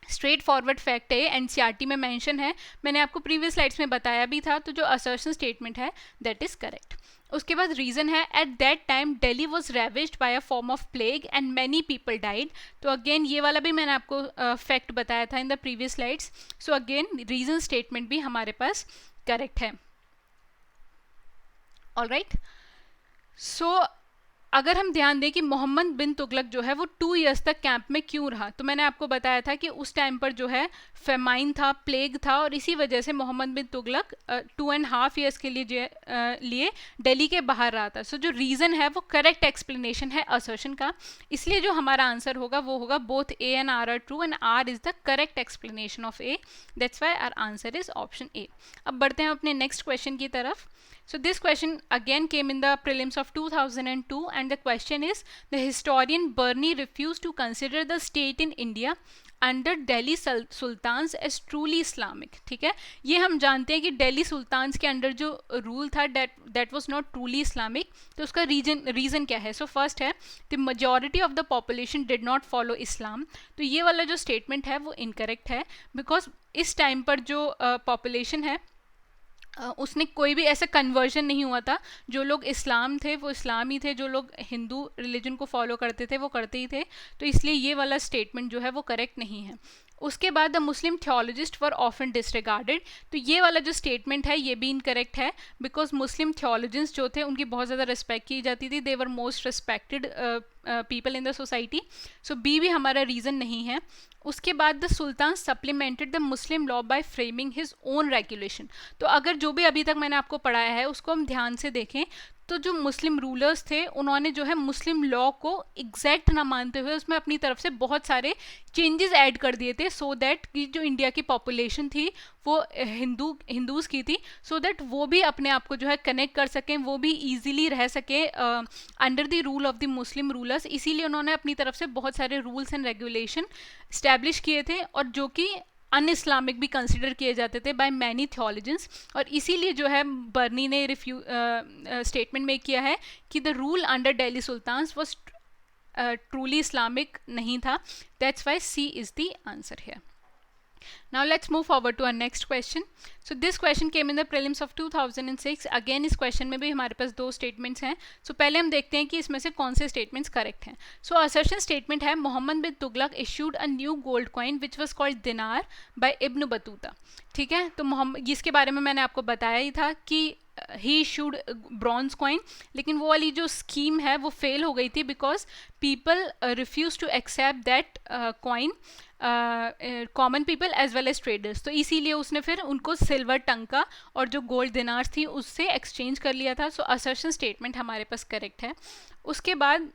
स्ट्रेट फॉरवर्ड फैक्ट है, एनसीईआरटी में मेंशन है, मैंने आपको प्रीवियस स्लाइड्स में बताया भी था. तो जो असर्शन स्टेटमेंट है दैट इज करेक्ट. उसके बाद रीजन है at that time Delhi was ravaged by a form of plague and many people died. तो अगेन ये वाला भी मैंने आपको फैक्ट बताया था in the previous slides. So again reason statement भी हमारे पास करेक्ट है. ऑलराइट, सो अगर हम ध्यान दें कि मोहम्मद बिन तुगलक जो है वो 2 इयर्स तक कैंप में क्यों रहा, तो मैंने आपको बताया था कि उस टाइम पर जो है फेमाइन था, प्लेग था और इसी वजह से मोहम्मद बिन तुगलक 2.5 इयर्स के लिए दिल्ली के बाहर रहा था. सो जो रीज़न है वो करेक्ट एक्सप्लेनेशन है असर्शन का, इसलिए जो हमारा आंसर होगा वो होगा both A and R are true and R is the correct explanation of A. That's why our answer is option A. अब बढ़ते हैं अपने नेक्स्ट क्वेश्चन की तरफ. So this question again came in the prelims of 2002 and the question is the historian Birnie refused to consider the state in India under Delhi Sultans as truly Islamic. ठीक है, ये हम जानते हैं कि Delhi sultans के अंडर जो rule था that was not truly Islamic. तो उसका रीजन क्या है? सो फर्स्ट है the majority of the population did not follow Islam. तो ये वाला जो स्टेटमेंट है वो इनकरेक्ट है बिकॉज इस टाइम पर जो पॉपुलेशन है उसने कोई भी ऐसा कन्वर्जन नहीं हुआ था. जो लोग इस्लाम थे वो इस्लाम ही थे, जो लोग हिंदू रिलीजन को फॉलो करते थे वो करते ही थे. तो इसलिए ये वाला स्टेटमेंट जो है वो करेक्ट नहीं है. उसके बाद the Muslim theologist were often disregarded. तो ये वाला जो स्टेटमेंट है ये भी इनकरेक्ट है बिकॉज मुस्लिम थियोलॉजिस्ट जो थे उनकी बहुत ज़्यादा रिस्पेक्ट की जाती थी. They were most respected people in the society. So B भी हमारा रीज़न नहीं है. उसके बाद the sultan supplemented the Muslim law by framing his own regulation. तो अगर जो भी अभी तक मैंने आपको पढ़ाया है उसको हम ध्यान से देखें तो जो मुस्लिम रूलर्स थे उन्होंने जो है मुस्लिम लॉ को एग्जैक्ट ना मानते हुए उसमें अपनी तरफ से बहुत सारे चेंजेस ऐड कर दिए थे सो दैट कि जो इंडिया की पॉपुलेशन थी वो हिंदूज़ की थी, सो दैट वो भी अपने आप को जो है कनेक्ट कर सकें, वो भी ईजिली रह सकें under the rule of the Muslim rulers. इसीलिए उन्होंने अपनी तरफ से बहुत सारे रूल्स एंड रेगुलेशन इस्टेब्लिश किए थे और जो कि अन इस्लामिक भी कंसिडर किए जाते थे बाय मैनी थियोलॉजियंस. और इसीलिए जो है बर्नी ने स्टेटमेंट में किया है कि the rule under Delhi sultans was truly Islamic नहीं था. That's why C is the answer here. Now let's move forward to our next question. So this question came in the prelims of 2006. Again इस question में भी हमारे पास दो statements हैं. So पहले हम देखते हैं कि इसमें से कौन से statements correct हैं. So assertion statement है Mohammad bin Tughlaq issued a new gold coin which was called dinar by Ibn Battuta. ठीक है, तो मोहम्मद इसके बारे में मैंने आपको बताया ही था कि ही इशूड ब्रॉन्ज कॉइन, लेकिन वो वाली जो स्कीम है वो फेल हो गई थी because people refuse to accept that coin, common people as well as traders. तो इसीलिए उसने फिर उनको सिल्वर टंका और जो गोल्ड दिनार्स थी उससे एक्सचेंज कर लिया था. सो असर्शन स्टेटमेंट हमारे पास करेक्ट है. उसके बाद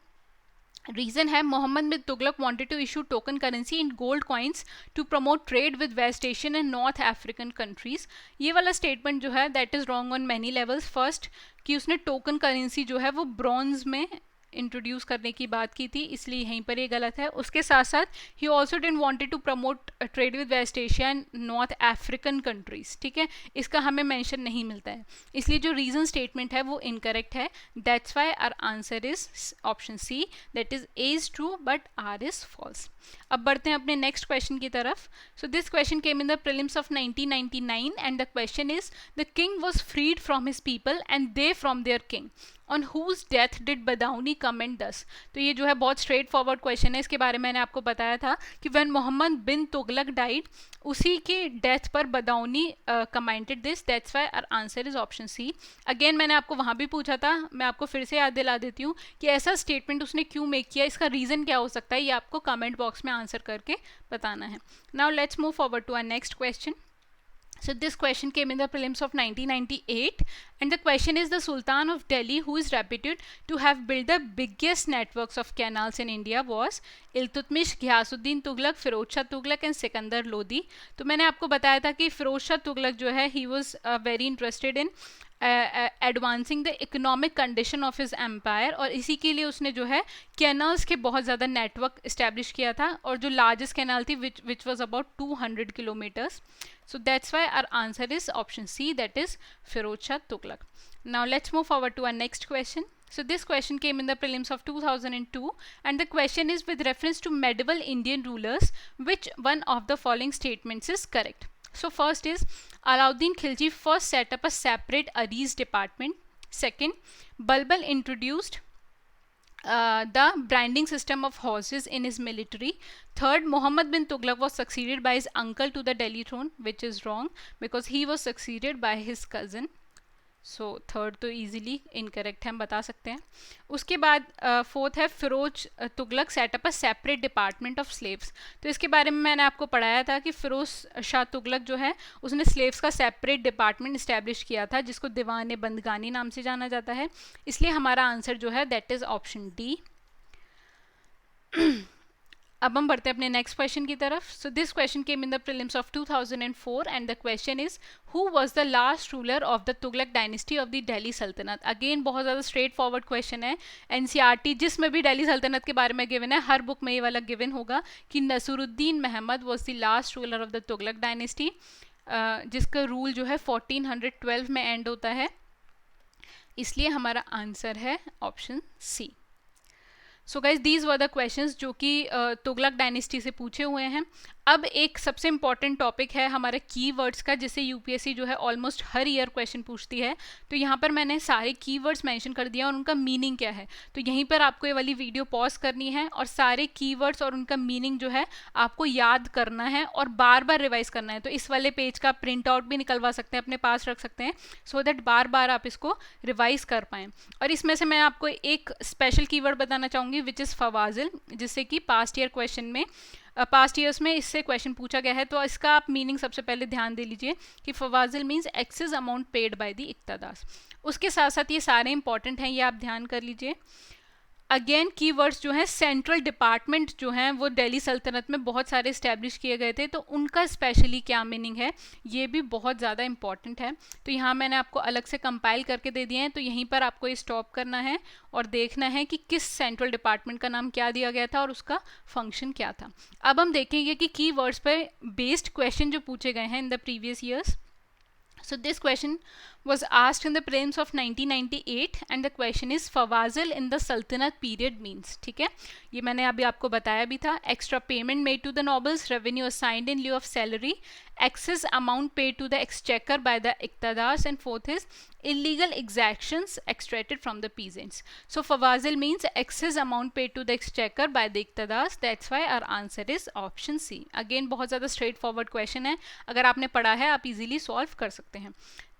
रीजन है Mohammad bin Tughlaq wanted to issue token currency in gold coins to promote trade with west Asian and north African countries. ये वाला स्टेटमेंट जो है that is wrong on many levels. First कि उसने टोकन करेंसी जो है वो ब्रॉन्ज में इंट्रोड्यूस करने की बात की थी, इसलिए यहीं पर ये गलत है. उसके साथ साथ ही also didn't wanted to promote trade with West Asia and north African countries. ठीक है, इसका हमें मेंशन नहीं मिलता है, इसलिए जो रीजन स्टेटमेंट है वो इनकरेक्ट है. That's why our answer is option C, that is A is true but R is false. अब बढ़ते हैं अपने नेक्स्ट क्वेश्चन की तरफ. So this question came in the prelims of 1999 and the question is the king was freed from his people and they from their king. On whose death did Badauni comment thus. तो ये जो है बहुत straight forward question है. इसके बारे में मैंने आपको बताया था कि व्हेन मोहम्मद बिन तुगलक डाइड उसी की डेथ पर Badauni commented this. That's why our answer is option C. Again मैंने आपको वहाँ भी पूछा था, मैं आपको फिर से याद दिला देती हूँ कि ऐसा स्टेटमेंट उसने क्यों मेक किया, इसका रीज़न क्या हो सकता है, ये आपको कमेंट बॉक्स में आंसर करके बताना है. Now let's move forward to our next question. So this question came in the prelims of 1998, and the question is, the Sultan of Delhi, who is reputed to have built the biggest networks of canals in India, was Iltutmish, Ghiyasuddin Tughlaq, Firoz Shah Tughlaq and Sikandar Lodi. तो मैंने आपको बताया था कि फिरोज शाह तुगलक जो है he was very interested in advancing the economic condition of his empire, और इसी के लिए उसने जो है कैनल्स के बहुत ज़्यादा नेटवर्क इस्टेब्लिश किया था, और जो लार्जेस्ट कैनाल थी which was about 200 kilometres. So that's why our answer is option C, that is Firoz Shah Tughlaq. Now let's move forward to our next question. So this question came in the prelims of 2002, and the question is, with reference to medieval Indian rulers, which one of the following statements is correct? So first is, Alauddin Khilji first set up a separate Aris department. Second, Balbal introduced the branding system of horses in his military. Third, Muhammad bin Tughlaq was succeeded by his uncle to the Delhi throne, which is wrong because he was succeeded by his cousin. So third तो easily incorrect है, हम बता सकते हैं. उसके बाद fourth है, Firoz Tughlaq set up a separate department of slaves. तो इसके बारे में मैंने आपको पढ़ाया था कि फिरोज शाह तुगलक जो है उसने स्लेव्स का सेपरेट डिपार्टमेंट इस्टेब्लिश किया था, जिसको दीवान बंदगानी नाम से जाना जाता है. इसलिए हमारा आंसर जो है दैट इज ऑप्शन डी. अब हम बढ़ते हैं अपने नेक्स्ट क्वेश्चन की तरफ. So this question came in the prelims of 2004, and the question is, who was the last ruler of the Tughlaq dynasty of the Delhi सल्तनत. अगेन बहुत ज़्यादा स्ट्रेट फॉरवर्ड क्वेश्चन है. एनसीईआरटी जिसमें भी दिल्ली सल्तनत के बारे में गिवन है, हर बुक में ये वाला गिवन होगा कि Nasiruddin Mahmud was the last ruler of the Tughlaq dynasty, जिसका रूल जो है 1412 में एंड होता है. इसलिए हमारा आंसर है option C. So guys these were the questions जो कि तुगलक डायनेस्टी से पूछे हुए हैं. अब एक सबसे इंपॉर्टेंट टॉपिक है हमारे कीवर्ड्स का, जिससे यूपीएससी जो है ऑलमोस्ट हर ईयर क्वेश्चन पूछती है. तो यहाँ पर मैंने सारे कीवर्ड्स मेंशन कर दिया और उनका मीनिंग क्या है. तो यहीं पर आपको ये वाली वीडियो पॉज करनी है और सारे कीवर्ड्स और उनका मीनिंग जो है आपको याद करना है और बार बार रिवाइज करना है. तो इस वाले पेज का प्रिंट आउट भी निकलवा सकते हैं, अपने पास रख सकते हैं, सो दैट बार बार आप इसको रिवाइज कर पाएँ. और इसमें से मैं आपको एक स्पेशल कीवर्ड बताना चाहूँगी विच इज़ फवाजिल, जिससे कि पास्ट ईयर क्वेश्चन में पास्ट ईयर्स में इससे क्वेश्चन पूछा गया है. तो इसका आप मीनिंग सबसे पहले ध्यान दे लीजिए कि fawazil means excess amount paid by the iqtadars. उसके साथ साथ ये सारे इंपॉर्टेंट हैं, ये आप ध्यान कर लीजिए. अगेन कीवर्ड्स जो हैं, सेंट्रल डिपार्टमेंट जो हैं वो दिल्ली सल्तनत में बहुत सारे इस्टेब्लिश किए गए थे, तो उनका स्पेशली क्या मीनिंग है ये भी बहुत ज़्यादा इंपॉर्टेंट है. तो यहाँ मैंने आपको अलग से कंपाइल करके दे दिए हैं. तो यहीं पर आपको ये स्टॉप करना है और देखना है कि किस सेंट्रल डिपार्टमेंट का नाम क्या दिया गया था और उसका फंक्शन क्या था. अब हम देखेंगे कि कीवर्ड्स पर बेस्ड क्वेश्चन जो पूछे गए हैं in the previous years. So this question was asked in the prelims of 1998, and the question is, फवाजिल in the Sultanate period means. ठीक है, ये मैंने अभी आपको बताया भी था. Extra payment made to the nobles, revenue assigned in lieu of salary, excess amount paid to the exchequer by the iqtadars, and fourth is illegal exactions extracted from the peasants. So fawazil means excess amount paid to the exchequer by the iqtadars. That's why our answer is option C. Again बहुत ज़्यादा straight forward question है, अगर आपने पढ़ा है आप easily solve कर सकते हैं.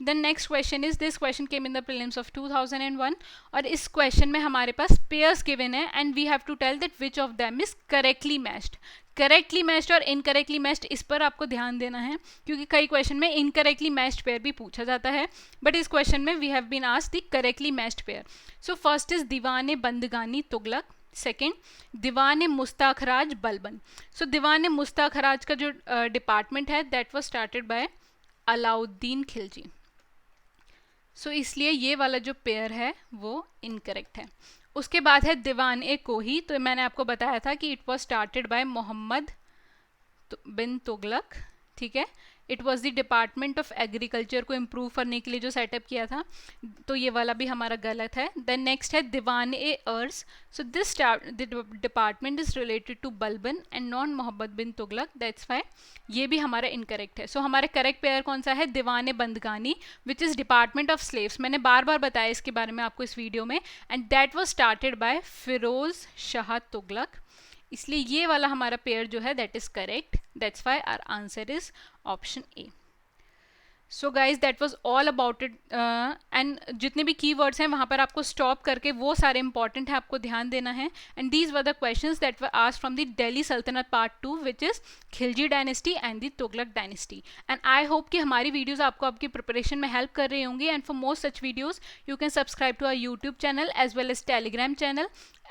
The next question is, this question came in the prelims of 2001, और इस question में हमारे पास pairs given है and we have to tell that which of them is correctly matched. Correctly matched और इनकरेक्टली मैच्ड, इस पर आपको ध्यान देना है क्योंकि कई क्वेश्चन में इनकरेक्टली मैच्ड पेयर भी पूछा जाता है, बट इस क्वेश्चन में we have been asked the correctly matched pair. So first is Diwan Bandagani Tughlaq, second Diwan Mustakhraj Balban. So Diwan Mustakhraj का जो डिपार्टमेंट है that was started by Alauddin Khilji. So इसलिए ये वाला जो पेयर है वो इनकरेक्ट है. उसके बाद है दीवान ए कोही. तो मैंने आपको बताया था कि it was started by Mohammad bin Tughlaq. ठीक है, it was the department of agriculture को इम्प्रूव करने के लिए जो सेटअप किया था. तो ये वाला भी हमारा गलत है. देन नेक्स्ट है Diwan e Arz. So this department is related to Balban and non Mohammad bin Tughlaq. That's why ये भी हमारा इनकरेक्ट है. सो हमारे करेक्ट पेयर कौन सा है, Diwan Bandagani which is department of slaves. मैंने बार बार बताया इसके बारे में आपको इस वीडियो में, and that was started by Firoz Shah Tughlaq. इसलिए ये वाला हमारा पेयर जो है that is correct. That's why our answer is option A. So guys that was all about it, and जितने भी की वर्ड्स हैं वहाँ पर आपको स्टॉप करके वो सारे इंपॉर्टेंट है, आपको ध्यान देना है. And these were the questions that were asked from the Delhi sultanate part 2 which is Khilji dynasty and the Tughlaq dynasty. And I hope कि हमारी वीडियोज़ आपको आपकी प्रिपरेशन में हेल्प कर रही होंगी. And for more such videos you can subscribe to our YouTube channel as well as Telegram channel.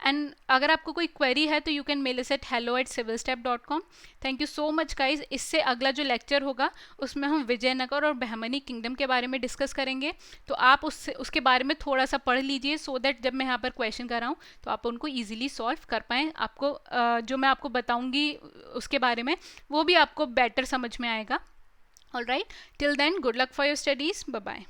And अगर आपको कोई क्वेरी है तो you can mail us at hello@civilstep.com. Thank you so much guys. इससे अगला जो लेक्चर होगा उसमें हम विजयनगर और बहमनी किंगडम के बारे में डिस्कस करेंगे. तो आप उसके बारे में थोड़ा सा पढ़ लीजिए सो दैट जब मैं यहाँ पर क्वेश्चन कर रहा हूँ तो आप उनको ईजिली सॉल्व कर पाएँ. आपको जो मैं आपको बताऊँगी उसके बारे में वो भी आपको बेटर समझ में आएगा. All right, till then good luck for your studies. Bye bye.